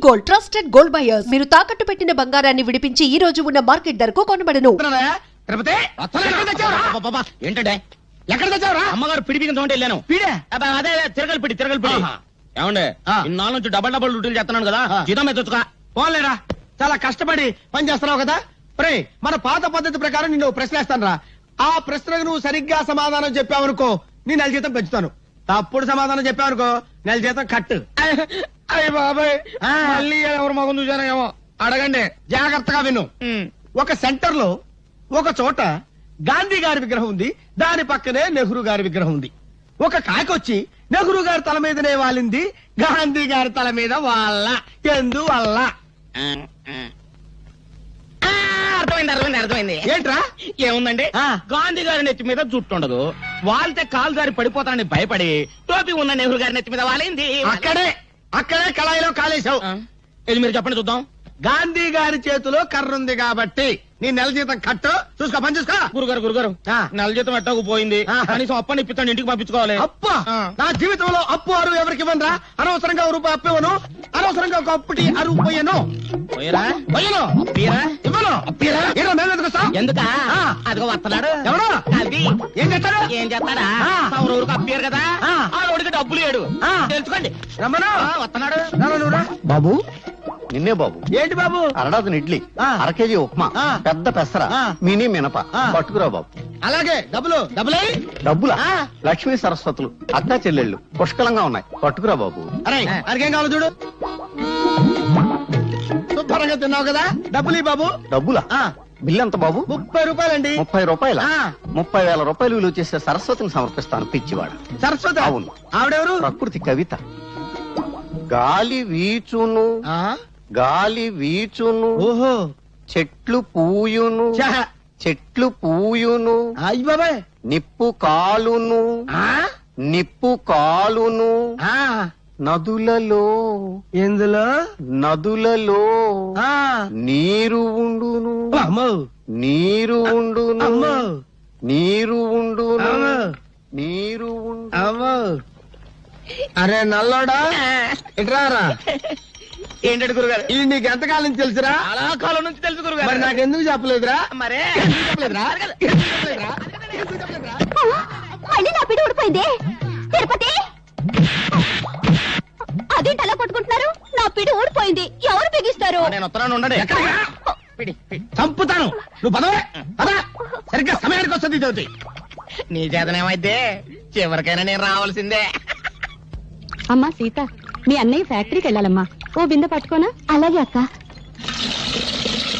Gold, trusted gold buyers. మీరు తాకట్టు పెట్టిన బంగారాన్ని విడిపించి ఈ రోజు ఉన్న మార్కెట్ ధరకు కొనబడను. ఏంటంటే ఎక్కడ తెచ్చావురా? అమ్మగారు పిడి బిగిన తోంటే వెళ్ళాను. అదే తిరగలి పిడి ఏమండే ఇన్నాళ్ళ నుంచి డబల్ డ్యూటీలు చేస్తున్నాను కదా, జీతం ఎత్తుగా పోలేరా. చాలా కష్టపడి పని చేస్తున్నావు కదా. ప్రే మన పాత పద్ధతి ప్రకారం నిన్ను ప్రశ్నిస్తాను రా. ఆ ప్రశ్నకు నువ్వు సరిగ్గా సమాధానం చెప్పావనుకో నీ నెల జీతం పెంచుతాను. తప్పుడు సమాధానం చెప్పావనుకో నెల జీతం కట్టు. అయ్య బాబాయ్, మళ్ళీ ఎవరు మగం చూసానో ఏమో. అడగండి, జాగ్రత్తగా విను. ఒక సెంటర్ లో ఒక చోట గాంధీ గారి విగ్రహం ఉంది, దాని పక్కనే నెహ్రూ గారి విగ్రహం ఉంది. ఒక కాకొచ్చి నెహ్రూ గారి తల మీదనే వాలింది, గాంధీ గారి తల మీద వాళ్ళ ఎందువల్ల? అర్థమైంది. ఏంట్రా? ఏముందండి, గాంధీ గారి నెత్తి మీద జుట్టు ఉండదు, వాళ్తే కాలు జారి పడిపోతానని భయపడి టోపీ ఉన్న నెహ్రూ గారి నెత్తి మీద వాలింది. అక్కడే కళాయిలో కాలేశావు. ఇది మీరు చెప్పండి చూద్దాం. గాంధీ గారి చేతిలో కర్ర ఉంది కాబట్టి నీ నెల జీతం కట్టు. చూసుకో, పని చూసుకో. గురుగారు నెల జీతం ఎట్టకు పోయింది, కనీసం అప్పని ఇప్పిస్తాను, ఇంటికి పంపించుకోవాలి. అప్ప నా జీవితంలో అప్పు అరువు ఎవరికి ఇవ్వనరా. అనవసరంగా రూపాయి అప్పు ఇవ్వను, అనవసరంగా ఒక అప్పుటి అరువు పోయాను. ఎందుక అదిగో వస్తున్నాడు. ఎవరు? అది ఏం చేస్తాడు? ఏం చేస్తాడా? ఊరికి అప్పారు కదా, ఆ ఊరికి డబ్బులు లేడు. తెలుసుకోండి. రమ్మను. వస్తున్నాడు. బాబు నిన్నే బాబు. ఏంటి బాబు? అరడాదిన ఇడ్లీ, అర కేజీ ఉప్మా, పెద్ద పెసర, మినీ మినప పట్టుకురా బాబు. అలాగే డబ్బులే డబ్బులా? లక్ష్మీ సరస్వతులు అక్కా చెల్లెళ్ళు పుష్కలంగా ఉన్నాయి, పట్టుకురా బాబు. అరే అరికేం కావాలి చూడు. శుభ్రంగా తిన్నావు కదా, డబ్బులు బాబు. డబ్బులా? బిల్లు ఎంత బాబు? 30 రూపాయలండి. 30 రూపాయల? 30,000 రూపాయలు విలువ చేసే సరస్వతిని సమర్పిస్తాను పిచ్చివాడు. సరస్వతి? అవును. ఆవిడెవరు? ప్రకృతి కవిత. గాలి వీచును, గాలి వీచును, ఓహో, చెట్లు పూయును, చెట్లు పూయును, అయ్య బాబాయ్, నిప్పు కాలును, నిప్పు కాలును, నదులలో, ఎందులో? నదులలో నీరు ఉండును, నీరు ఉండును, నీరు ఉండును, నీరు ఉండు. అరే నల్లోడా, ఇట్రారా. ఏంటంటే గురుగారు, ఇది నీకు ఎంతకాలం తెలుసురా? చాలా కాలం నుంచి తెలుసు గురుగారు. మరి నాకెందుకు చెప్పలేదురా? మరే మళ్ళీ నా పిడి ఊడిపోయింది. తిరుపతి, అదేంటి అలా కొట్టుకుంటున్నారు? నా పిడి ఊడిపోయింది, ఎవరు బిగిస్తారు? నేను ఉత్తరాన్ని ఉండండి. చంపుతాను. నువ్వు పదవే పద. సరిగ్గా సమయానికి వస్తుంది జ్యోతి. నీ చేతనేమైతే చివరికైనా నేను రావాల్సిందే. అమ్మా సీత, మీ అన్నయ్య ఫ్యాక్టరీకి వెళ్ళాలమ్మా, ఓ బిందె పట్టుకోనా? అలాగే అక్క.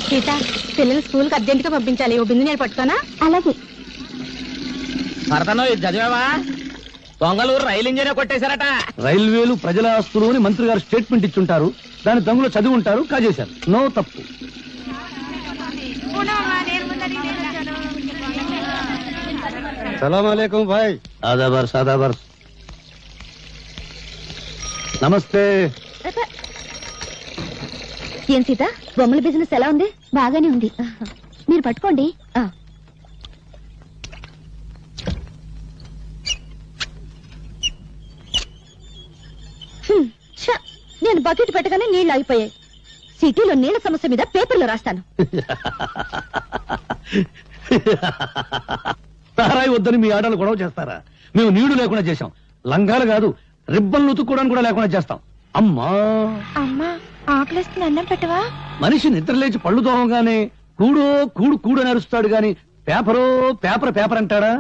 సీత, పిల్లలు స్కూల్ కి అర్జెంట్ గా పంపించాలి, ఓ బిందె నేను పట్టుకోనా? అలాగే. భరతను ఇది చదివావా? దొంగలూరు రైలు ఇంజనే కొట్టేశారట. రైల్వేలు ప్రజల ఆస్తులు అని మంత్రి గారు స్టేట్మెంట్ ఇచ్చుంటారు, దాని దొంగలు చదివి ఉంటారు, కాజేశారు. నో తప్పు. సలాం అలైకుం భాయ్. ఆదాబర్ సాదాబర్. నమస్తే. ఏం సీత, బొమ్మల బిజినెస్ ఎలా ఉంది? బాగానే ఉంది, మీరు పట్టుకోండి. నేను బకెట్ పెట్టగానే నీళ్లు ఆగిపోయాయి. సిటీలో నీళ్ల సమస్య మీద పేపర్లో రాస్తాను. తారాయి వద్దని మీ ఆడలు గొడవ చేస్తారా? మేము నీళ్లు లేకుండా చేశాం, లంగాలు కాదు రిబ్బన్లు ఉతుక్కోవడానికి కూడా లేకుండా చేస్తాం. అమ్మా అమ్మా, ఆకలిస్తుంది, అన్నం పెట్టవా? మనిషి నిద్రలేచి పళ్ళు తోమగానే కూడో కూడు కూడు అని అరుస్తాడు గాని పేపరో పేపర్ పేపర్ అంటాడా?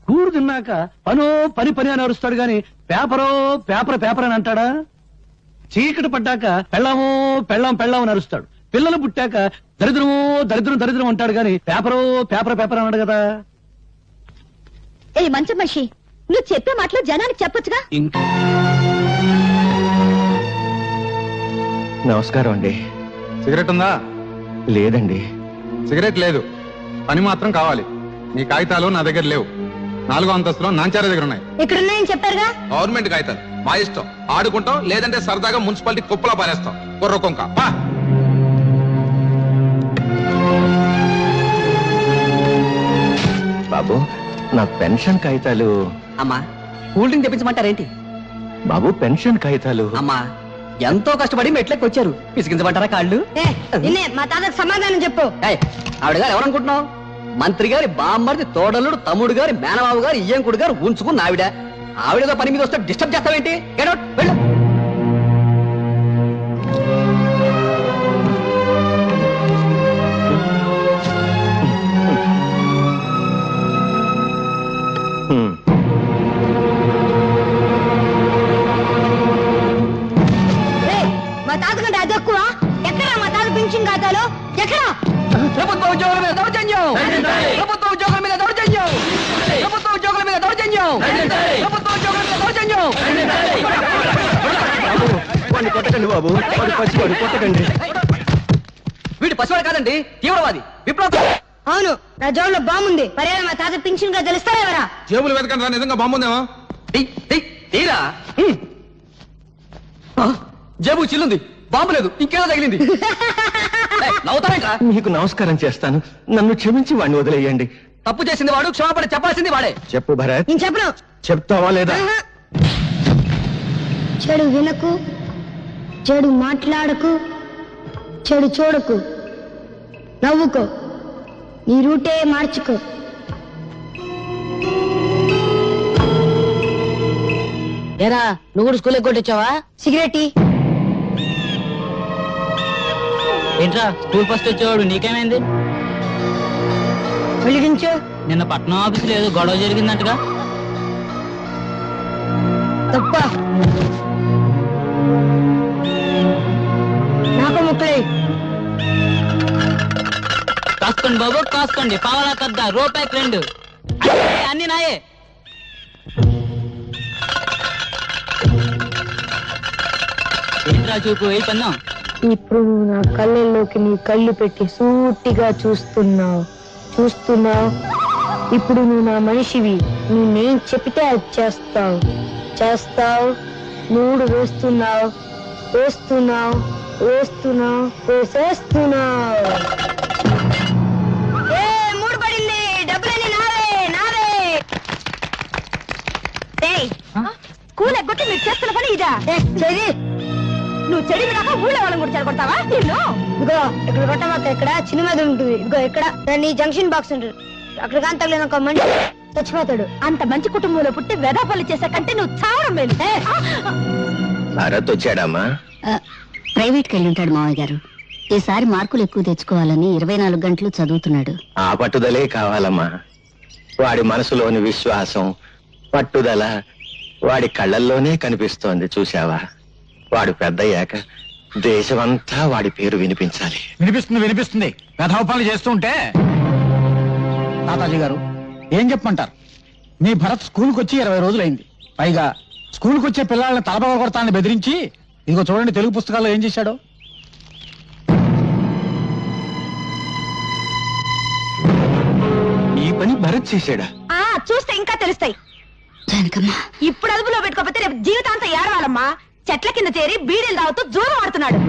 కూడు తిన్నాక పనో పని పని అని అరుస్తాడు గాని పేపరో పేపర్ పేపర్ అని అంటాడా? చీకటి పడ్డాక పెళ్ళామో పెళ్ళాం పెళ్ళాం అని అరుస్తాడు. పిల్లలు పుట్టాక దరిద్రమో దరిద్రం దరిద్రం అంటాడు గాని పేపరో పేపర్ పేపర్ అన్నాడు కదా. ఏ మంచి మనిషి, నువ్వు చెప్పే మాటలు జనానికి చెప్పొచ్చుగా. నమస్కారం అండి. సిగరెట్ ఉందా? లేదండి. సిగరెట్ లేదు, పని మాత్రం కావాలి. నీ కాగితాలు నా దగ్గర లేవు. 4వ అంతస్తులో నాంచార దగ్గర ఉన్నాయి. ఎక్కడున్నాయని చెప్పారుగా. గవర్నమెంట్ కాగితాలు, మా ఇష్టం. ఆడుకుంటాం, లేదంటే సరదాగా మున్సిపాలిటీ కుప్పలా పారేస్తాం. కుర్ర కొంక బాబు, నా పెన్షన్ కాగితాలు. అమ్మా, కూల్ డ్రింక్ తెప్పించమంటారేంటి? బాబు, పెన్షన్ కాగితాలు. అమ్మా, ఎంతో కష్టపడి మెట్లకి వచ్చారు పిసికించబడ్డారా కాళ్ళు నిన్నే మా తాతకు సమాధానం చెప్పు. ఏయ్, ఆవిడ గారు ఎవరనుకుంటున్నావు? మంత్రి గారి బామ్మర్ది తోడలుడు తమ్ముడు గారి మేనమావు గారు ఇయ్యంకుడు గారు ఉంచుకున్న ఆవిడ. ఆవిడతో పని మీద వస్తే డిస్టర్బ్ చేస్తావేంటి? Get out, వెళ్ళు. ఏయ్, మా తాత కంటే అది ఎక్కువ. ఎక్కడా మా తాత పింఛన్ ఖాతాలో? ఎక్కడా? ప్రభుత్వ ఉద్యోగుల మీద దౌర్జన్యం! ప్రభుత్వ ఉద్యోగుల మీద దౌర్జన్యం! ప్రభుత్వ ఉద్యోగుల మీద దౌర్జన్యం! ప్రభుత్వ ఉద్యోగుల మీద దౌర్జన్యం! వాడిని కొట్టకండి బాబు, వాడు పసివాడు, కొట్టకండి. వీడు పసివాడు కాదండి, తీవ్రవాది, విప్లవ. అవును, నా జోబులో బాగుంది. పర్యాలు మా తాత పింఛన్ గా తెలుస్తారా ఎవరా? జేబులు వెతకండి రా, నిజంగా బాగుందేమో. తీరా జేబు చిల్లుంది, బాంబు లేదు, ఇంకేదో తగిలింది. నవ్వుతారేంట్రా? మీకు నమస్కారం చేస్తాను, నన్ను క్షమించి వాడిని వదిలేయండి. తప్పు చేసింది వాడు, క్షమాపణ చెప్పాల్సింది వాడే. చెప్పు భరత్, నేను చెప్పను. చెప్తావా లేదా? చెడు వినకు, చెడు మాట్లాడకు, చెడు చూడకు, నవ్వుకో, నీ రూటే మార్చుకో. ఏరా, నువ్వు కూడా స్కూల్ కొట్టొచ్చావా? సిగరెట్ ఏంట్రా స్కూల్ ఫస్ట్ వచ్చేవాడు నీకేమైంది? వెలిగించు. నిన్న పట్నం ఆఫీసులో ఏదో గొడవ జరిగిందంటగా? తప్ప నాకు ముక్కలే. కాసుకోండి బాబు కాసుకోండి, పావలా కద్ద రూపాయికి 2 అన్ని నాయే. ఏంట్రా చూపు ఏ పన్నాం? ఇప్పుడు నువ్వు నా కళ్ళల్లోకి నీ కళ్ళు పెట్టి సూటిగా చూస్తున్నావు. ఇప్పుడు నువ్వు నా మనిషివి. నేను చెప్తే అది చేస్తావు. 3 వేస్తున్నావు. వేసేస్తున్నావు. 3 పడింది. డబ్బులన్నీ నావే. స్కూల్ ఎగ్గొట్టి మీరు చేస్తున్న పని ఇదా? నువ్వు చెడి దాకా ఊళ్ళో వాళ్ళని కూడా చెడగొడతావా? ఇదిగో ఇక్కడ కొట్టమాక, ఇక్కడ చిన్న మీద ఉంటుంది. ఇదిగో ఇక్కడ దాన్ని జంక్షన్ బాక్స్ ఉంటుంది. అక్కడ కానీ తగిలిన ఒక మనిషి చచ్చిపోతాడు. అంత మంచి కుటుంబంలో పుట్టి వెదాపల్లి చేసే కంటే నువ్వు చావడం మేలు. భరత్ వచ్చాడమ్మా? ప్రైవేట్కి వెళ్ళి ఉంటాడు మావయ్య గారు. ఈసారి మార్కులు ఎక్కువ తెచ్చుకోవాలని 24 గంటలు చదువుతున్నాడు. ఆ పట్టుదలే కావాలమ్మా. వాడి మనసులోని విశ్వాసం, పట్టుదల వాడి కళ్ళల్లోనే కనిపిస్తోంది. చూశావా? వాడు పెద్దయ్యాక దేశమంతా వాడి పేరు వినిపించాలి. వినిపిస్తుంది. కథోపాలు చేస్తూ ఉంటే. తాతాజీ గారు ఏం చెప్పమంటారు? మీ భరత్ స్కూల్కి వచ్చి 20 రోజులైంది. పైగా స్కూల్కి వచ్చే పిల్లల్ని తలపగ కొడతానని బెదిరించి, ఇదిగో చూడండి తెలుగు పుస్తకాల్లో ఏం చేశాడో. ఈ పని భరత్ చేశాడా? చూస్తే ఇంకా తెలుస్తాయి. ఇప్పుడు అదుపులో పెట్టుకోకపోతే రేపు జీవితాంతం ఏడవాలమ్మా. చెట్ల కింద చేరి బీడీలు తాగుతూ జూదం ఆడుతున్నాడు.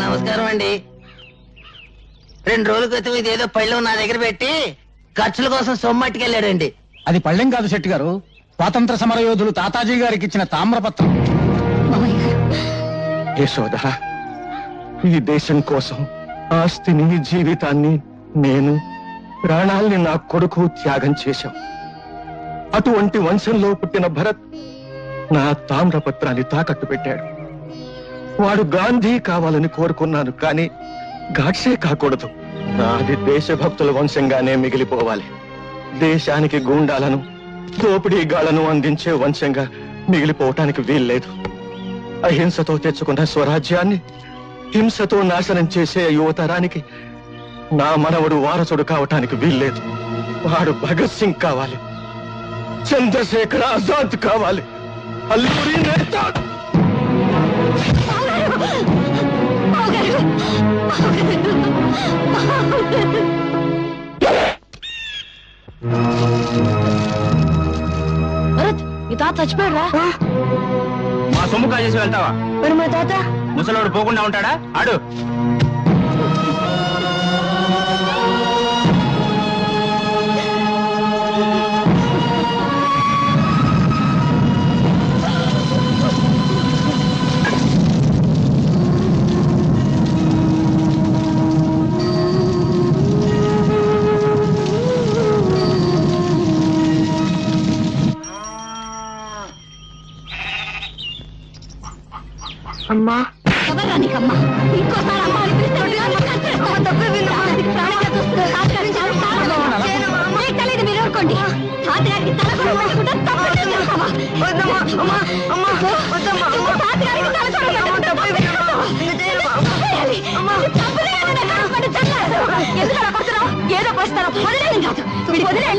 నమస్కారం అండి. 2 రోజుల క్రితం ఇదేదో పళ్ళెం నా దగ్గర పెట్టి ఖర్చుల కోసం సొమ్మట్టుకెళ్ళాడండి. అది పళ్ళెం కాదు శెట్టి గారు, స్వాతంత్ర సమర యోధులు తాతాజీ గారికి ఇచ్చిన తామ్రపత్రం. యశోద, ఈ దేశం కోసం ఆస్తిని, జీవితాన్ని, నేను ప్రాణాల్ని నా కొడుకు త్యాగం చేశాం. అటువంటి వంశంలో పుట్టిన భరత్ నా తామ్రపత్రాన్ని తాకట్టు పెట్టాడు. వాడు గాంధీ కావాలని కోరుకున్నాను, కానీ గాడ్సే కాకూడదు. నాది దేశభక్తుల వంశంగానే మిగిలిపోవాలి. దేశానికి గూండాలను, దోపిడీగాళ్లను అందించే వంశంగా మిగిలిపోవటానికి వీల్లేదు. అహింసతో తెచ్చుకున్న స్వరాజ్యాన్ని హింసతో నాశనం చేసే యువతరానికి నా మనవడు వారసుడు కావటానికి వీల్లేదు. వాడు భగత్ సింగ్ కావాలి, చంద్రశేఖర్ ఆజాద్ కావాలి, అల్లూరి నేత. భరత్, మీ తాత చచ్చిపోయాడా? మా సొమ్ము కాజేసి వెళ్తావా? మరి మా తాత ముసలోడు పోకుండా ఉంటాడా? ఆడు అమ్మా ఎవరా నీకమ్మా ఇంకోసారి అమ్మ అని పిలిస్తే అమ్మ తప్పే విన్నా ప్రాణంగా చూస్తున్నా తెలియదు మీరు ఊరుకోండి తాతగారికి తల కూడా పెట్టుకుంటా తాతగారికి తల కూడా ఏదో పోస్తారో వదిలేం కాదు వదిలే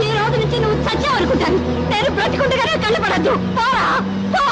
ఈ రోజు నుంచి నువ్వు చచ్చావనుకుంటాను నేను బ్రతికుండగానే కళ్ళపడద్దు పోరా పో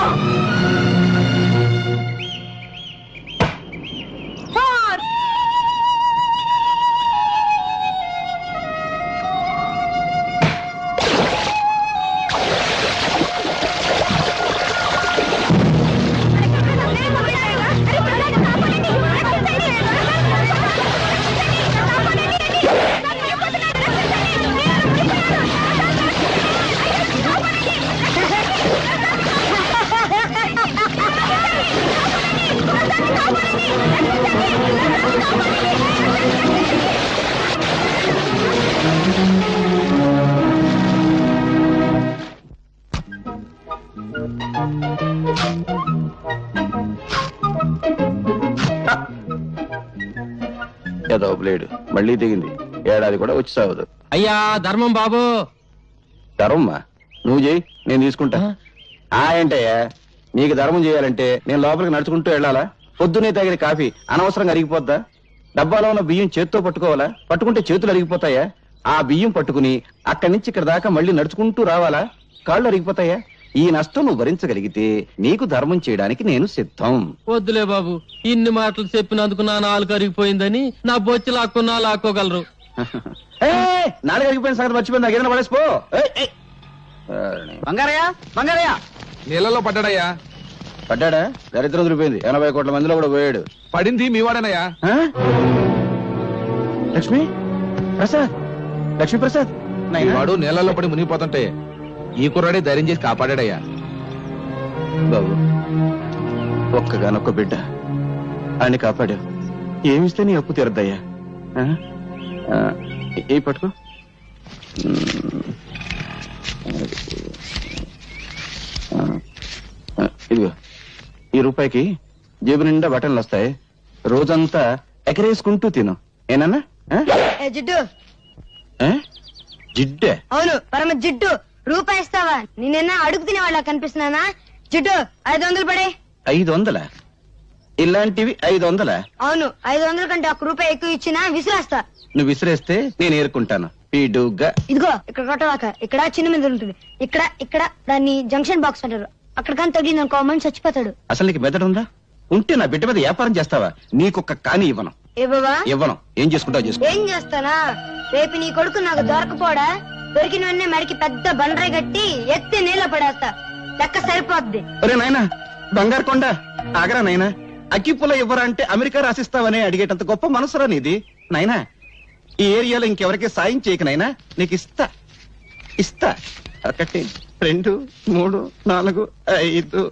ఏదో బ్లేడు మళ్ళీ దిగింది. ఏడాది కూడా వచ్చి సావదు. అయ్యా ధర్మం బాబు. ధర్మమ్మా నువ్వు చేయి, నేను తీసుకుంటా. ఏంటయ్యా నీకు ధర్మం చేయాలంటే నేను లోపలికి నడుచుకుంటూ వెళ్ళాలా? పొద్దునే తాగిన కాఫీ అనవసరంగా అరిగిపోద్దా? డబ్బాలో ఉన్న బియ్యం చేత్తో పట్టుకోవాలా? పట్టుకుంటే చేతులు అరిగిపోతాయా? ఆ బియ్యం పట్టుకుని అక్కడి నుంచి ఇక్కడ దాకా మళ్ళీ నడుచుకుంటూ రావాలా? కాళ్ళు అరిగిపోతాయా? ఈ నష్టం నువ్వు భరించగలిగితే నీకు ధర్మం చేయడానికి నేను సిద్ధం. వద్దులే బాబు, ఇన్ని మాటలు చెప్పినందుకు నా నాలుగు అరిగిపోయిందని నా బొచ్చి లాక్కున్నా లాక్కోగలరు. నాలుగు అరిగిపోయిన సంగతి మర్చిపోయింది. ఏదైనా పడేసిపో. బంగారయ్య బంగారయ్య నీళ్ళలో పడ్డాడయ్యా. పడ్డాడా? దరిద్రం వదిలిపోయింది. 80 కోట్ల మందిలో కూడా పోయాడు. పడింది మీ వాడనయ్యా. లక్ష్మి ప్రసాద్, లక్ష్మీ ప్రసాద్ వాడు నీళ్ళలో పడి మునిగిపోతుంటే ఈ కుర్రాడే ధైర్యం చేసి కాపాడాడయ్యా. బాబు ఒక్కగానొక్క బిడ్డ ఆయన కాపాడావు. ఏమిస్తే నీ అప్పు తీరద్దయ్యా. ఏ పట్టుకో. ఇదిగో ఈ రూపాయికి జేబు నిండా బట్టలు వస్తాయి. రోజంతా ఎకరేసుకుంటూ తిను. ఏనన్నా? జిడ్డు జిడ్డే? అవును పరమ జిడ్డు. రూపాయి ఇస్తావా? నేనైనా అడుగు తినే వాళ్ళ కనిపిస్తున్నానా? జిడ్డు 500 పడే. 500? ఇలాంటివి 500? అవును 500 కంటే 1 రూపాయి ఎక్కువ ఇచ్చినా విసిరేస్తా. నువ్వు విసిరేస్తే నేను ఏరుకుంటాను. పీడుగా ఇదిగో ఇక్కడ కొట్టవాక. ఇక్కడ చిన్న మీద ఉంటుంది. ఇక్కడ ఇక్కడ దాన్ని జంక్షన్ బాక్స్ అంటారు. అక్కడ కానీ తగిలింది అనుకో మనిషి చచ్చిపోతాడు. అసలు నీకు మెదడు ఉందా? ఉంటే నా బిడ్డ మీద వ్యాపారం చేస్తావా? నీకొక్క కాని ఇవ్వను. ఇవ్వను. ఏం చేసుకుంటావు చేసుకో. ఏం చేస్తానా? రేపు నీ కొడుకు నాకు దొరకపోడా? దొరికిన వెంటనే మడికి పెద్ద బండరాయి కట్టి ఎత్తి నీళ్ళ పడేస్తా. లెక్క సరిపోద్ది. ఒరే నాయనా బంగారు కొండ ఆగరా నాయనా. అగ్గిపుల్ల ఇవ్వరా అంటే అమెరికా రాసిస్తావని అడిగేటంత గొప్ప మనసురా నీది నాయనా. ఈ ఏరియాలో ఇంకెవరికి సాయం చేయక నాయనా. నీకు ఇస్తా ఇస్తా. 1 2 3 4 5.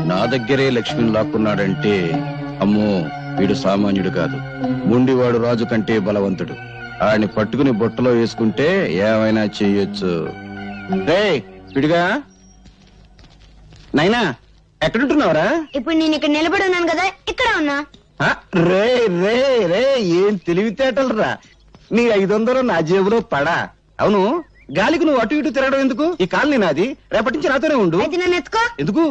నా దగ్గరే లక్ష్మిని లాక్కున్నాడంటే అమ్మో వీడు సామాన్యుడు కాదు. ముండివాడు రాజు కంటే బలవంతుడు. ఆడిని పట్టుకుని బుట్టలో వేసుకుంటే ఏమైనా చెయ్యొచ్చు. రే పిడిగా నైనా ఎక్కడుంటున్నావురా? ఇప్పుడు నేను ఇక్కడ నిలబడి ఉన్నాను కదా, ఇక్కడ ఉన్నా. రే రే రే ఏం తెలివితేటలు రా. నీ 500 నా జేబులో పడా. అవును గాలికి నువ్వు అటు ఇటు తిరగడం ఎందుకు? ఈ కాలనీ నాది. రేపటి నుంచి నాతోనే ఉండు. అయితే నన్ను ఎత్తుకో. ఎందుకు?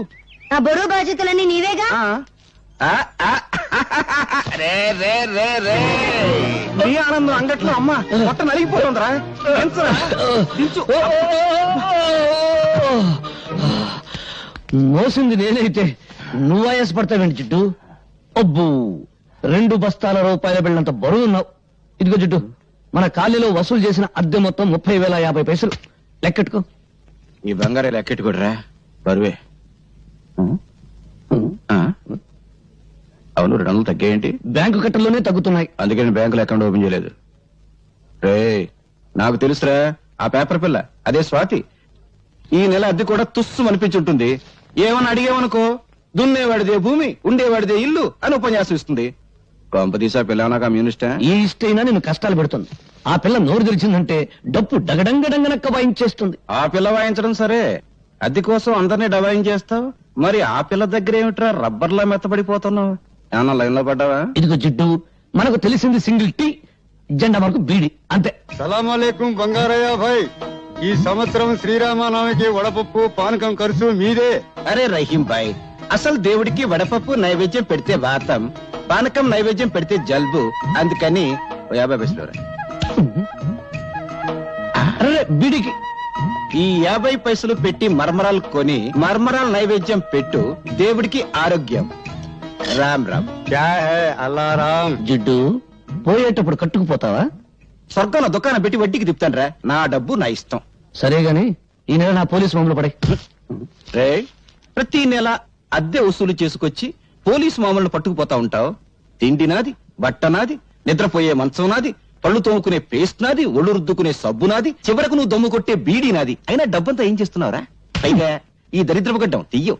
నా బరువు బాధ్యతలన్నీ నీవేగా. రే రే రే రే నీ ఆనందం అంగట్లో అమ్మ మొట్ట నలిగిపోతుందిరా. మోసింది నేనైతే నువ్వు ఆయాసపడతావేంటి జిడ్డు? అబ్బు 2 బస్తాల రూపాయల బిళ్ళంత బరువున్నావు. ఇదిగో జిడ్డు, మన కాలనీలో వసూలు చేసిన అద్దె మొత్తం 30,050 పైసలు. లెక్కెట్టుకో. ఈ బంగారే లెక్కెట్టుకోడరా బరువే. అవును 200 తగ్గాయేంటి? బ్యాంకు కట్టల్లోనే తగ్గుతున్నాయి. అందుకని బ్యాంకులో అకౌంట్ ఓపెన్ చేయలేదు. రే నాకు తెలుసురా ఆ పేపర్ పిల్ల అదే స్వాతి. ఈ నెల అద్దె కూడా తుస్సు అనిపించుంటుంది. ఏమని అడిగేవనుకో దున్నేవాడిదే భూమి ఉండేవాడిదే ఇల్లు అని ఉపన్యాసం ఇస్తుంది. కొంపదీసా పిల్లనా కమ్యూనిస్టా? ఈ ఇష్టైనా నేను కష్టాలు పెడుతుంది. ఆ పిల్ల నోరు తెరిచిందంటే డప్పు డగడంగడంగనక్క వాయించేస్తుంది. ఆ పిల్ల వాయించడం సరే, అద్దె కోసం అందరినీ డబాయించేస్తావు. మరి ఆ పిల్ల దగ్గర ఏమిట్రా రబ్బర్లా మెత్తబడిపోతున్నావు? ఏమన్నా లైన్ లో పడ్డావా? ఇదిగో జిడ్డు, మనకు తెలిసింది సింగిల్ టీ, జెండా మనకు బీడి, అంతే. సలాంలేకం బంగారయ్య భాయ్, ఈ సంవత్సరం శ్రీరామనవమికి వడపప్పు పానకం ఖర్చు మీదే. అరే రహీం భాయ్, అసలు దేవుడికి వడపప్పు నైవేద్యం పెడితే వాతం, పానకం నైవేద్యం పెడితే జల్బు. అందుకని 50 పైసలు రా. అరే బీడికి ఈ 50 పైసలు పెట్టి మర్మరాలు కొని మర్మరాలు నైవేద్యం పెట్టు, దేవుడికి ఆరోగ్యం. రామ్ రామ్. క్యా హై అల్లారాం. జిడ్డు, పోయేటప్పుడు కట్టుకుపోతావా? స్వర్గంలో దుకాణం పెట్టి వడ్డీకి తిప్పుతాను. నా డబ్బు నా ఇష్టం. సరే గాని ఈ నెల నా పోలీసు మామూలు పడే. రే, ప్రతి నెల అద్దె వసూలు చేసుకొచ్చి పోలీసు మామూలు పట్టుకుపోతా ఉంటావు. తిండి నాది, బట్ట నాది, నిద్రపోయే మంచం నాది, పళ్ళు తోముకునే పేస్ట్ నాది, ఒళ్ళు రుద్దుకునే సబ్బు నాది, చివరకు నువ్వు దమ్ము కొట్టే బీడీ నాది. అయినా డబ్బంతా ఏం చేస్తున్నావురా? పైగా ఈ దరిద్రపు గడ్డం తీయో,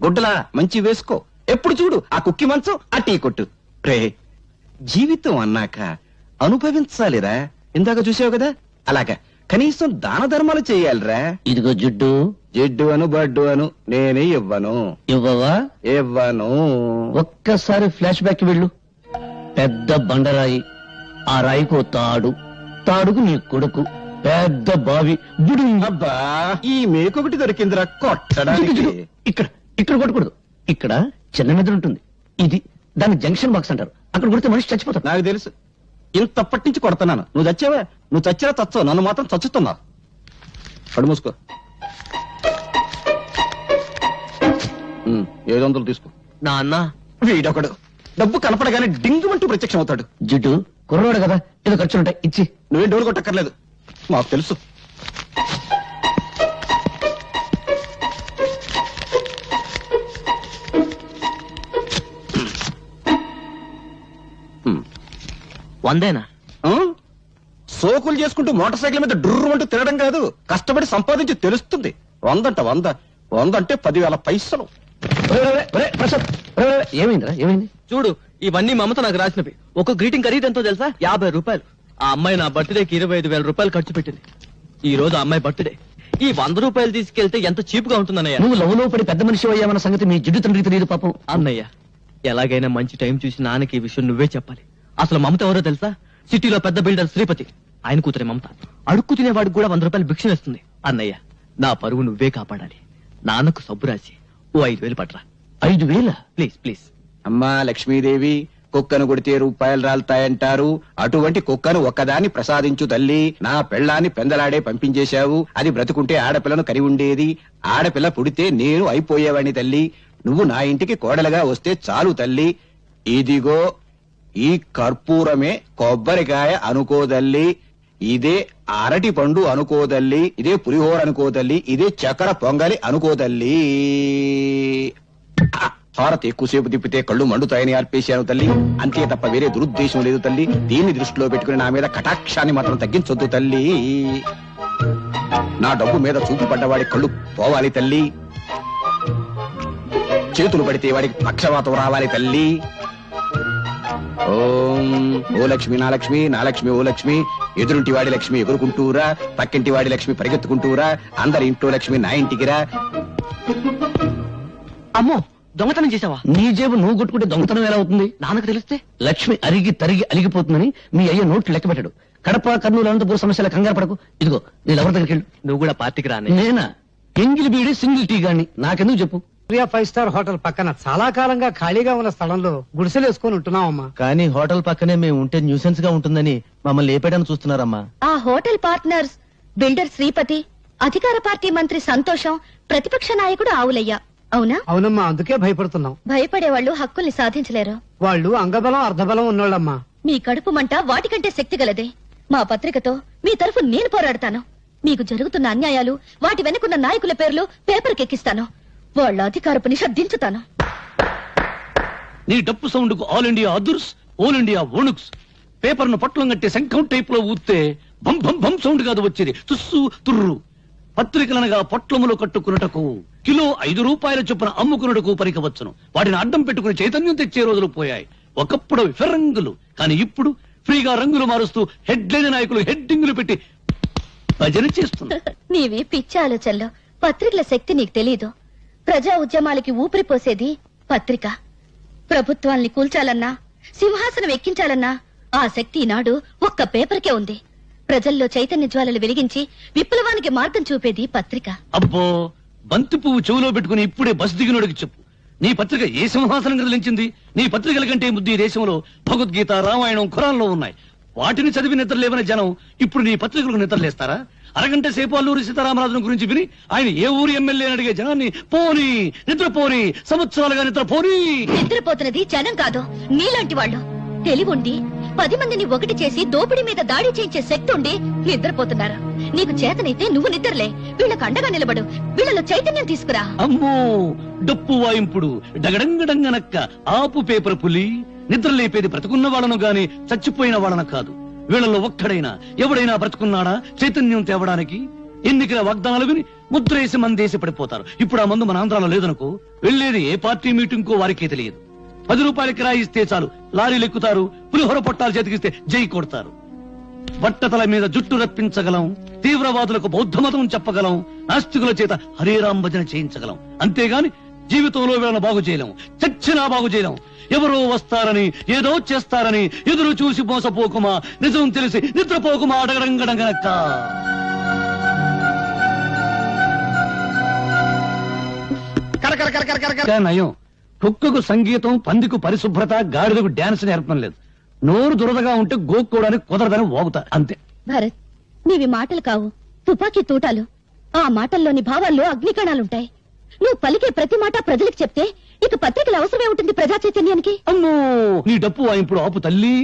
గుడ్డలా మంచి వేసుకో. ఎప్పుడు చూడు ఆ కుక్కి మంచం, ఆ టీ కొట్టు. రే, జీవితం అన్నాక అనుభవించాలిరా. ఇందాక చూసావు కదా, అలాగా కనీసం దాన ధర్మాలు చేయాలిరా. ఇదిగో జిడ్డు, జిడ్డు అను బడ్డు అను నేనే ఇవ్వను. ఇవ్వవా? ఇవ్వను. ఒక్కసారి ఫ్లాష్ బ్యాక్ వెళ్ళు. పెద్ద బండరాయి, ఆ రాయికో తాడు, తాడుకు నీ కొడుకు, పెద్ద బావి, బుడు. అబ్బా, ఈ మేకొకటి దొరికిందిరా కొట్టడానికి. ఇక్కడ ఇక్కడ కొట్టకూడదు. ఇక్కడ చిన్న మెదడు ఉంటుంది. ఇది దాన్ని జంక్షన్ బాక్స్ అంటారు. అక్కడ కొడితే మనిషి చచ్చిపోతాడు. నాకు తెలుసు, ఇంతప్పటి నుంచి కొడుతున్నాను. నువ్వు చచ్చావా? నువ్వు చచ్చినా చచ్చావు, నన్ను మాత్రం చచ్చుతున్నావు. కడు మూసుకో. 700 తీసుకో. నాన్న, వీడొకడు డబ్బు కనపడగానే డింగుమంటూ ప్రత్యక్షం అవుతాడు. జిడ్డు, కుర్రవాడు కదా, ఏదో ఖర్చులుంటాయి, ఇచ్చి. నువ్వేం డోలు కొట్టక్కర్లేదు, మాకు తెలుసు. వందేనా? ఆ? సోకులు చేసుకుంటూ మోటార్ సైకిల్ మీద డుర్రు అంటూ తిరగడం కాదు, కష్టపడి సంపాదించి తెలుస్తుంది. 100 అంటే 10,000 పైసలు. ఏమైందిరా, ఏమైంది? చూడు, ఇవన్నీ మమత నాకు రాసినవి. ఒక గ్రీటింగ్ ఖరీదు ఎంతో తెలుసా? 50 రూపాయలు. ఆ అమ్మాయి నా బర్త్డేకి 25,000 రూపాయలు ఖర్చు పెట్టింది. ఈ రోజు ఆ అమ్మాయి బర్త్డే. ఈ 100 రూపాయలు తీసుకెళ్తే ఎంత చీప్ గా ఉంటుందన్నయ్య. నువ్వు లవ్లో పడి పెద్ద మనిషి అయ్యామన్న సంగతి మీ జిడ్డు తండ్రికి తెలియదు పాపం. అన్నయ్య, ఎలాగైనా మంచి టైం చూసి నాన్నకి ఈ విషయం నువ్వే చెప్పాలి. అసలు మమత ఎవరో తెలుసా? సిటీలో పెద్ద బిల్డర్ శ్రీపతి, ఆయన కూతురే మమత. అడుక్కు తినేవాడికి కూడా 100 రూపాయలు భిక్ష వేస్తుంది. అన్నయ్య, నా పరువు నువ్వే కాపాడాలి. నాన్నకు సబ్బు రాసి ఓ 5,000 పట్రా. 5,000? Please please. అమ్మా లక్ష్మీదేవి, కుక్కను కొడితే రూపాయలు రాలుతాయంటారు. అటువంటి కుక్కను ఒక్కదాన్ని ప్రసాదించు తల్లి. నా పెళ్ళాన్ని పెందలాడే పంపించేశావు. అది బ్రతుకుంటే ఆడపిల్లను కరి ఉండేది. ఆడపిల్ల పుడితే నేను అయిపోయేవాడిని తల్లి. నువ్వు నా ఇంటికి కోడలుగా వస్తే చాలు తల్లి. ఇదిగో ఈ కర్పూరమే కొబ్బరికాయ అనుకోదల్లి, ఇదే అరటి పండు అనుకోదల్లి, ఇదే పులిహోర అనుకోదల్లి, ఇదే చక్కెర పొంగలి అనుకోదల్లి. హారతి ఎక్కువసేపు తిప్పితే కళ్ళు మండుతాయని ఆర్పేశాను తల్లి. అంతే తప్ప వేరే దురుద్దేశం లేదు తల్లి. దీన్ని దృష్టిలో పెట్టుకుని నా మీద కటాక్షాన్ని మాత్రం తగ్గించొద్దు తల్లి. నా డబ్బు మీద చూపు పడ్డవాడి కళ్ళు పోవాలి తల్లి. చేతులు పడితే వాడికి పక్షవాతం రావాలి తల్లి. ఓం ఓ లక్ష్మి నా లక్ష్మి, నా లక్ష్మి ఓ లక్ష్మి. ఎదురుంటి వాడి లక్ష్మి ఎగురుకుంటూరా, పక్కింటి వాడి లక్ష్మి పరిగెత్తుకుంటూరా, అందరి ఇంట్లో లక్ష్మి నా ఇంటికిరా. అమ్మో, దొంగతనం చేసావా? నీ జేబు నువ్వు కొట్టుకుంటే దొంగతనం ఎలా అవుతుంది? నాన్నకు తెలిస్తే లక్ష్మి అరిగి తరిగి అలిగిపోతుందని మీ అయ్య నోట్లు లెక్క పెట్టాడు. కడప, కర్నూలు, అనంతపురం సమస్యల కంగారు పడకు. ఇదిగో నీ ఎవరి దగ్గరికి వెళ్ళు. నువ్వు కూడా పార్టీకి రానే. నేనా? ఎంగిలి బీడి సింగిల్ టీ గాని నాకెందుకు చెప్పు. 5 స్టార్ హోటల్ పక్కన చాలా కాలంగా ఖాళీగా ఉన్న స్థలంలో గుడిసెలు వేసుకొని ఉంటున్నామమ్మా. కానీ హోటల్ పక్కనే మేము ఉంటే న్యూసెన్స్ గా ఉంటుందని మమ్మల్ని లేపేయడానికి చూస్తున్నారమ్మా. ఆ హోటల్ పార్ట్నర్స్ బిల్డర్ శ్రీపతి, అధికార పార్టీ మంత్రి సంతోషం, ప్రతిపక్ష నాయకుడు ఆవులయ్య. అవునా? అవునమ్మా, అందుకే భయపడుతున్నాం. భయపడే వాళ్ళు హక్కుల్ని సాధించలేరు. వాళ్ళు అంగబలం అర్ధబలం ఉన్నోళ్ళమ్మా. మీ కడుపు మంట వాటికంటే శక్తి గలదే. మా పత్రికతో మీ తరఫు నేను పోరాడతాను. మీకు జరుగుతున్న అన్యాయాలు, వాటి వెనుకున్న నాయకుల పేర్లు పేపర్కి ఎక్కిస్తాను. వాళ్ళ అధికారపు నిషేధించుతాను. నీ డప్పు సౌండ్ కు ఆల్ ఇండియా అదుర్స్, ఆల్ ఇండియా వణుక్స్. పేపర్ ను పట్లం కట్టి శంఖం టైప్ లో ఊస్తే భం భం భం సౌండ్ కాదు వచ్చేది, తుస్సు తుర్రు. పత్రికలనగా పొట్లములు కట్టుకున్నటకు కిలో 5 రూపాయల చొప్పున అమ్ముకున్నకు పరికవచ్చును. వాటిని అడ్డం పెట్టుకుని చైతన్యం తెచ్చే రోజులు పోయాయి. ఒకప్పుడు అవి ఫిరంగులు, కానీ ఇప్పుడు ఫ్రీగా రంగులు మారుస్తూ హెడ్లైన్ నాయకులు హెడ్డింగులు పెట్టి భజన చేస్తున్నారు. నీవి పిచ్చి ఆలోచనలో పత్రికల శక్తి నీకు తెలీదు. ప్రజా ఉద్యమాలకి ఊపిరిపోసేది పత్రిక. ప్రభుత్వాల్ని కూల్చాలన్నా, సింహాసనం ఎక్కించాలన్నా ఆ శక్తి ఈనాడు ఒక్క పేపర్కే ఉంది. ప్రజల్లో చైతన్య జ్వాలలు వెలిగించి విప్లవానికి మార్గం చూపేది పత్రిక. అబ్బో, బంతి పువ్వు చెవులో పెట్టుకుని ఇప్పుడే బస్ దిగినోడికి చెప్పు, నీ పత్రిక ఏ సింహాసనం కదిలించింది? నీ పత్రికల కంటే ముద్దు ఈ దేశంలో భగవద్గీత, రామాయణం, ఖురాన్లో ఉన్నాయి. వాటిని చదివి నిద్రలేవని జనం ఇప్పుడు నీ పత్రికలకు నిద్రలేస్తారా? అరగంట సేపు అల్లూరి సీతారామరాజును గురించి విని ఆయన ఏ ఊరి ఎమ్మెల్యే అడిగే జనాన్ని పోని నిద్రపోని, సంవత్సరాలుగా నిద్రపోని. నిద్రపోతున్నది జనం కాదు, నీలాంటి వాళ్ళు. తెలివుండి 10 మందిని ఒకటి చేసి దోపిడీ మీద దాడి చేయించే శక్తి ఉండి నిద్రపోతున్నారు. నీకు చేతనైతే నువ్వు నిద్రలే, వీళ్ళకు అండగా నిలబడు, వీళ్ళలో చైతన్యం తీసుకురా. అమ్మో, డప్పు వాయింపుడు డగడంగడంగనక్క ఆపు పేపర్ పులి. నిద్ర లేపేది బ్రతుకున్న వాళ్ళను గాని చచ్చిపోయిన వాళ్ళను కాదు. వీళ్ళలో ఒక్కడైనా ఎవడైనా బ్రతుకున్నాడా చైతన్యం తేవడానికి? ఎన్నికల వాగ్దానాలు విని ముద్రేసి మందేసి పడిపోతారు. ఇప్పుడు ఆ మందు మన ఆంధ్రాలో లేదనుకో, వెళ్లేది ఏ పార్టీ మీటింగ్ కో వారికే తెలియదు. 10 రూపాయల కిరాయి ఇస్తే చాలు లారీలు ఎక్కుతారు, పులిహోర పొట్టాలు చేతికిస్తే జై కొడతారు. బట్టతల మీద జుట్టు రప్పించగలం, తీవ్రవాదులకు బౌద్ధ మతం చెప్పగలం, నాస్తికుల చేత హరేరాం భజన చేయించగలం. అంతేగాని జీవితంలో వీళ్ళను బాగు చేయలేం, చచ్చినా బాగు చేయలేం. ఎవరో వస్తారని, ఏదో చేస్తారని ఎదురు చూసి మోసపోకుమా, నిజం తెలిసి నిద్రపోకుమా అడగడంగడంగనక్క. నయం, కుక్కకు సంగీతం, పందికు పరిశుభ్రత, గాడిదకు డాన్స్ నేర్పడం లేదు. నోరు దురదగా ఉంటే గోక్కోవడానికి కుదరదని వాగుతా అంతే. భరత్, నీవి మాటలు కావు, తుపాకీ తూటాలు. ఆ మాటల్లోని భావాల్లో అగ్నికణాలుంటాయి. నువ్వు పలికే ప్రతి మాట ప్రజలకు చెప్తే ఇక పత్రికల అవసరమే ఉంటుంది ప్రజా చైతన్యానికి. అమ్మో, నీ డప్పు ఇప్పుడు ఆపు తల్లి.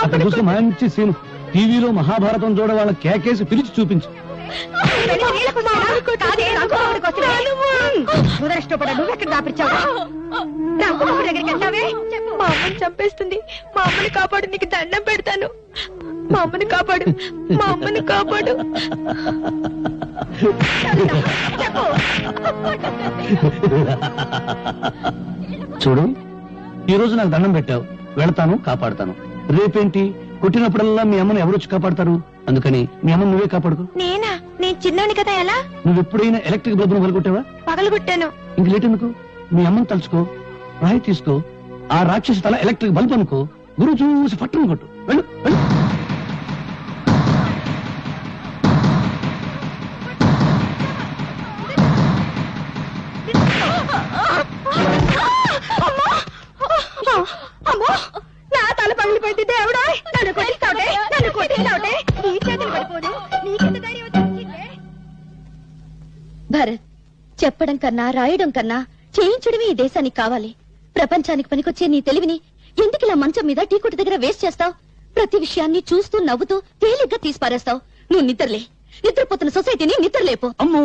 అక్కడ చూస్తే మంచి సీన్. టీవీలో మహాభారతం చూడ వాళ్ళ కేకేసి పిలిచి చూపించు. మా అమ్మని చంపేస్తుంది. మా అమ్మని కాపాడు, నీకు దండం పెడతాను. మా అమ్మని కాపాడు, మా అమ్మని కాపాడు. చూడు, ఈ రోజు నాకు దండం పెట్టావు, వెళ్తాను, కాపాడుతాను. రేపేంటి, కొట్టినప్పుడల్లా మీ అమ్మని ఎవరొచ్చి కాపాడతారు? అందుకని మీ అమ్మ నువ్వే కాపాడుకో. నేనా? నేను చిన్నోని కదా. ఎలా? నువ్వు ఎప్పుడైనా ఎలక్ట్రిక్ బల్బును పగలగొట్టావా? పగలగొట్టాను. ఇంక లేట్ ఎందుకు, మీ అమ్మని తలుచుకో, రాయి తీసుకో, ఆ రాక్షసి తల ఎలక్ట్రిక్ బల్బ్ అనుకో, గురువు చూసి పట్టును కొట్టు. వెళ్ళు వెళ్ళు. అమ్మో, నా తల పగిలిపోయింది. దేవుడా, నన్ను కొట్టిస్తావుటే, నన్ను కొట్టిస్తావుటే. నీ చేతులు పడిపోదు, నీకెంత ధైర్యం వచ్చిందే? భరత్, చెప్పడం కన్నా రాయడం కన్నా చేయించడమే ఈ దేశానికి కావాలి. ప్రపంచానికి పనికొచ్చే నీ తెలివిని ఎందుకు ఇలా మంచం మీద టీ కొట్టు దగ్గర వేస్ట్ చేస్తావు? ప్రతి విషయాన్ని చూస్తూ నవ్వుతూ తేలిగ్గా తీసి పారేస్తావు. నువ్వు నిద్రలే, నిద్రపోతున్న సొసైటీని నిద్రలేపు. అమ్మో,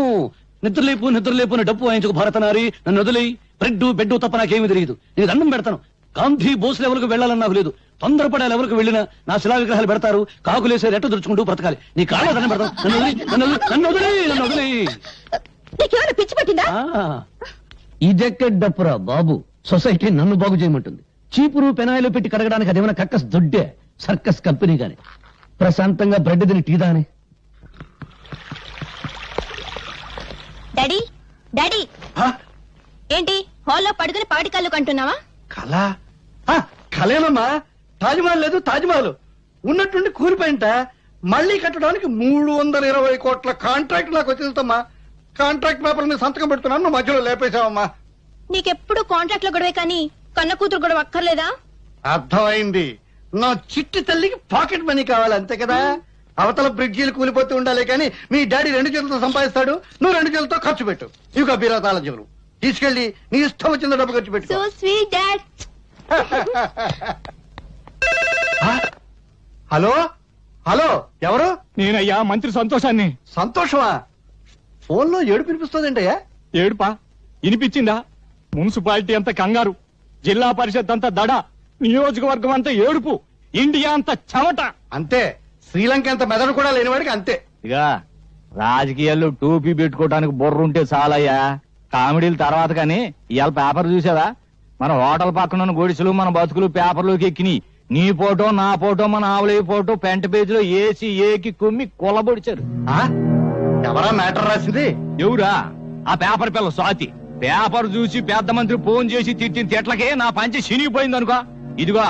నిద్రలేపు నిద్రలేపు అని డప్పు వాయించుకు భారతనారి. నన్ను వదిలేయి. బ్రెడ్ బెడ్ తప్ప నాకేమీ తెలియదు. నేను దండం పెడతాను. గాంధీ బోస్ లెవెల్కు వెళ్ళాలని నాకు లేదు. తొందరపడే లెవెల్కు వెళ్ళినా నా శిలా విగ్రహాలు పెడతారు, కాకులేసే రెట్ట దురుచుకుంటూ బ్రతకాలి. నీ కాళ్ళ దండం పెడతాను. నన్ను వదిలేయి. నీకేమైనా పిచ్చి పట్టిందా? ఇదెక్కడ డప్పురా బాబు, సొసైటీ నన్ను బాగు చేయమంటుంది. చీపురు పెనాయిలు పెట్టి కడగడానికి అదేమైనా కక్కస్ దొడ్డే సర్కస్ కంపెనీ గాని. ప్రశాంతంగా బ్రెడ్ తిని టీ దాని. డాడీ, డాడీ, ఏంటి హాల్లో పడుకుని పాటి కళ్ళు కంటున్నావా? కళ కళేనమ్మా. తాజ్మహల్ లేదు, తాజ్మహల్ ఉన్నట్టుండి కూలిపోయింట. మళ్ళీ కట్టడానికి 320 కోట్ల కాంట్రాక్ట్ నాకు వచ్చేదమ్మా. కాంట్రాక్ట్ పేపర్ మీద సంతకం పెడుతున్నాను, నువ్వు మధ్యలో లేపేశావమ్మా. నీకెప్పుడు కాంట్రాక్ట్ లో గొడవే కానీ కన్న కూతురు గొడవ అక్కర్లేదా? అర్థమైంది. నా చిట్టి తల్లికి పాకెట్ మనీ కావాలి, అంతే కదా. అవతల బ్రిడ్జీలు కూలిపోతూ ఉండాలి కానీ మీ డాడీ 2 చేతులతో సంపాదిస్తాడు, నువ్వు 2 చేతులతో ఖర్చు పెట్టు. ఇక బీరాతాల జీవులు తీసుకెళ్లి నీ ఇష్టం వచ్చిన డబ్బు ఖర్చు పెట్టు. So sweet dad. Hello hello, ఎవరు? నేనయ్యా మంత్రి సంతోషాన్ని. సంతోషమా? ఫోన్ లో ఏడు పినిపిస్తుందంటయ్యా. ఏడుపా వినిపించిందా? మున్సిపాలిటీ అంతా కంగారు, జిల్లా పరిషత్ అంతా దడ, నియోజకవర్గం అంతా ఏడుపు, ఇండియా అంతా చెమట. అంతే, శ్రీలంక అంత మెదడు కూడా లేనివాడికి అంతే. ఇక రాజకీయాల్లో టోపీ పెట్టుకోవడానికి బుర్ర ఉంటే చాలయ్యా, కామెడీల తర్వాత కానీ ఇవాళ పేపర్ చూసావా? మన హోటల్ పక్కన ఉన్న గుడిసెలు మన బతుకులు పేపర్లోకి ఎక్కినాయి. నీ ఫోటో నా ఫోటో మన ఆవులయ్య ఫోటో ఫ్రంట్ పేజ్ లో ఏసి ఏకి కుమ్మి కొలబొడిచారు. ఎవరా మ్యాటర్ రాసింది? ఎవరా? ఆ పేపర్ పిల్ల స్వాతి. పేపర్ చూసి పెద్ద మంత్రి ఫోన్ చేసి తిట్టిన తిట్లకే నా పంచి చినిగిపోయింది అనుకో. ఇదిగో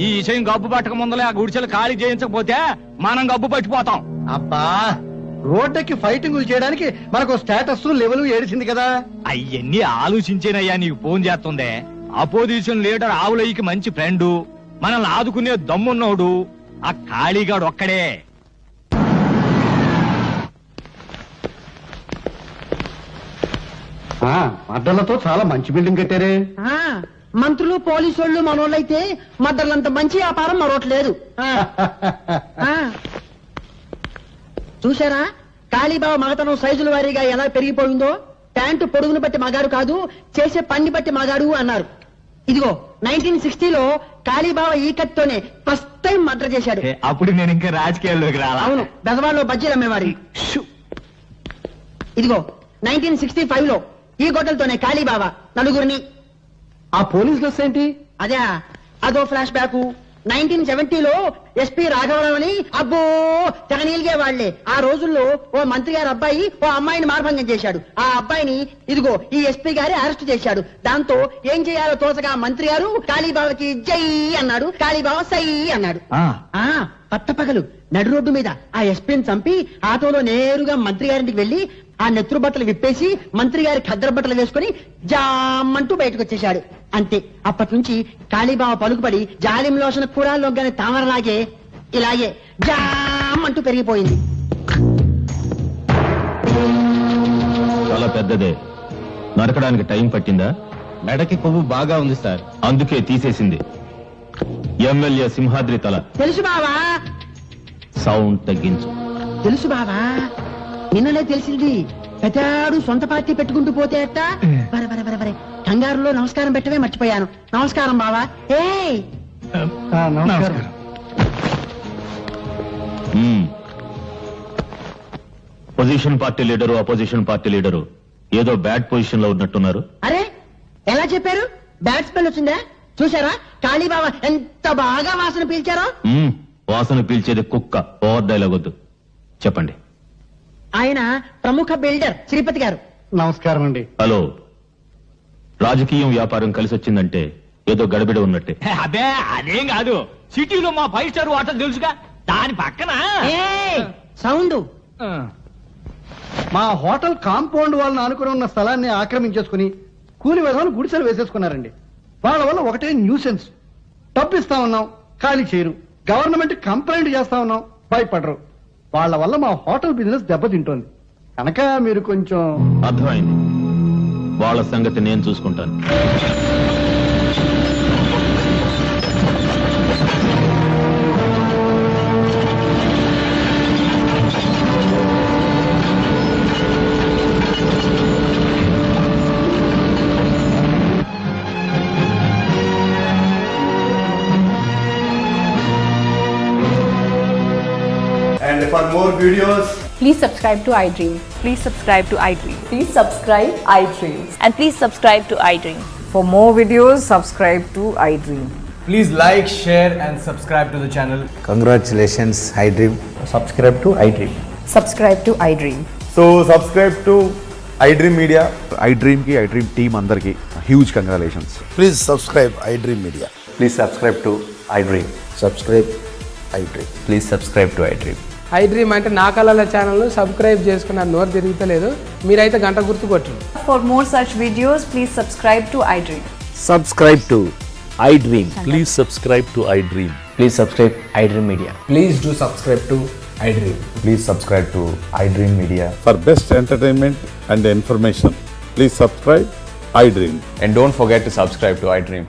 ఈ విషయం గబ్బు పట్టక ముందలే ఆ గుడిసెలు ఖాళీ చేయించకపోతే మనం గబ్బు పట్టిపోతాం. అబ్బా, రోడ్డుకి ఫైటింగులు చేయడానికి మనకు స్టేటస్ లెవెల్ ఏడిచింది కదా. అయ్యన్ని ఆలోచించేనయ్యా నీకు ఫోన్ చేస్తుందే. అపోజిషన్ లీడర్ ఆవులయ్యకి మంచి ఫ్రెండు, మనల్ని ఆదుకునే దమ్మున్నోడు ఆ ఖాళీగాడు ఒక్కడే. అడ్డలతో చాలా మంచి బిల్డింగ్ కట్టారే. మంత్రులు పోలీసు వాళ్ళు మనోళ్ళైతే మద్దర్లంత మంచి వ్యాపారం మరొకట్లేదు. చూసారా కాళీబాబా మగతనం సైజుల వారీగా ఎలా పెరిగిపోయిందో? ప్యాంటు పొడుగును బట్టి మగాడు కాదు, చేసే పని బట్టి మగాడు అన్నారు. ఇదిగో 1960లో కాళీబాబా ఈ కత్తితోనే ఫస్ట్ టైం మర్డర్ చేశాడు. అప్పుడు నేను ఇంకా రాజకీయాల్లోకి రాలా. అవును, బెజవాడలో బజ్జీలు అమ్మేవారి. ఇదిగో 1965లో ఈ గొడ్డలతోనే కాళీబాబా నలుగురిని. ఆ పోలీస్ డ్రెస్ ఏంటి? అదే అదో ఫ్లాష్ బ్యాక్. 1970లో ఎస్పీ రాఘవరావు అని అబ్బో తెగ నీలిగే వాళ్లే. ఆ రోజుల్లో ఓ మంత్రి గారి అబ్బాయి ఓ అమ్మాయిని మార్భంగం చేశాడు. ఆ అబ్బాయిని ఇదిగో ఈ ఎస్పీ గారి అరెస్ట్ చేశాడు. దాంతో ఏం చేయాలో తోచగా మంత్రి గారు కాళీబాబాకి జై అన్నాడు, కాళీబాబా సై అన్నాడు. పట్టపగలు నడు రోడ్డు మీద ఆ ఎస్పీని చంపి ఆటోలో నేరుగా మంత్రి గారింటికి వెళ్లి ఆ నెత్తురు బట్టలు విప్పేసి మంత్రి గారి ఖద్దరు బట్టలు వేసుకుని జామంటూ బయటకు వచ్చేశాడు. అంతే, అప్పటి నుంచి కాళీబాబా పలుకుపడి జాలిం లోషన కూడాల్లోగానే తామరలాగే ఇలాగే జామంటూ పెరిగిపోయింది. చాలా పెద్దదే. నరకడానికి టైం పట్టిందా? మెడకి కొవ్వు బాగా ఉంది సార్, అందుకే తీసేసింది. ఎమ్మెల్యే సింహాద్రి తల. తెలుసు బావా. సౌండ్ తగ్గించు. తెలుసు బావా, నిన్ననే తెలిసింది. పెద్దాడు సొంత పార్టీ పెట్టుకుంటూ పోతే అట్ట. బరే కంగారులో నమస్కారం పెట్టవే మర్చిపోయాను. నమస్కారం బావా. ఏ నమస్కారం. Position party leader opposition party leader ఏదో బ్యాడ్ పొజిషన్ లో ఉన్నట్టున్నారు. అరే ఎలా చెప్పారు? బ్యాట్ స్మెల్ వచ్చిందా? చూసారా కాళీబాబా ఎంత బాగా వాసన పీల్చారో? వాసన పీల్చేది కుక్క. ఓవర్ డైలాగ్ వద్దు, చెప్పండి. ఆయన ప్రముఖ బిల్డర్ శ్రీపతి గారు. నమస్కారం అండి. హలో, రాజకీయం వ్యాపారం కలిసి వచ్చిందంటే ఏదో గడబిడ ఉన్నట్టే. అదే అదేం కాదు, సిటీలో మా 5 స్టార్ హోటల్ తెలుసుగా, దాని పక్కన సౌండ్. మా హోటల్ కాంపౌండ్ వాళ్ళని ఆనుకుని ఉన్న స్థలాన్ని ఆక్రమించేసుకుని కూలి విధాలు గుడిసెలు వేసేసుకున్నారండి. వాళ్ళ వల్ల ఒకటే న్యూసెన్స్. డబ్బు ఇస్తా ఉన్నాం, ఖాళీ చేయరు. గవర్నమెంట్ కంప్లైంట్ చేస్తా ఉన్నాం, భయపడరు. వాళ్ళ వల్ల మా హోటల్ బిజినెస్ దెబ్బతింటోంది. కనుక మీరు కొంచెం. అర్థమైంది, వాళ్ళ సంగతి నేను చూసుకుంటాను. And for more videos, Please subscribe to iDream. Please subscribe to iDream. Please subscribe iDream. And please subscribe to iDream. For more videos, subscribe to iDream. please like, share and subscribe to the channel. Congratulations, iDream. Subscribe to iDream. Subscribe to iDream. So subscribe to iDream Media. iDream ki iDream team अंदर की huge congratulations. Please subscribe iDream Media. Please subscribe to iDream. Subscribe iDream. Please subscribe to iDream. iDream అంటే నా కళల channel subscribe చేసుకున్న నోరు తిరుగుతలేదు. మీరైతే గంట గుర్తు కొట్టండి. For more such videos, please subscribe to iDream. Subscribe to iDream. Please subscribe to iDream. Please subscribe iDream Media. Please do subscribe to iDream. Please subscribe to iDream Media. For best entertainment and information, please subscribe iDream. And don't forget to subscribe to iDream.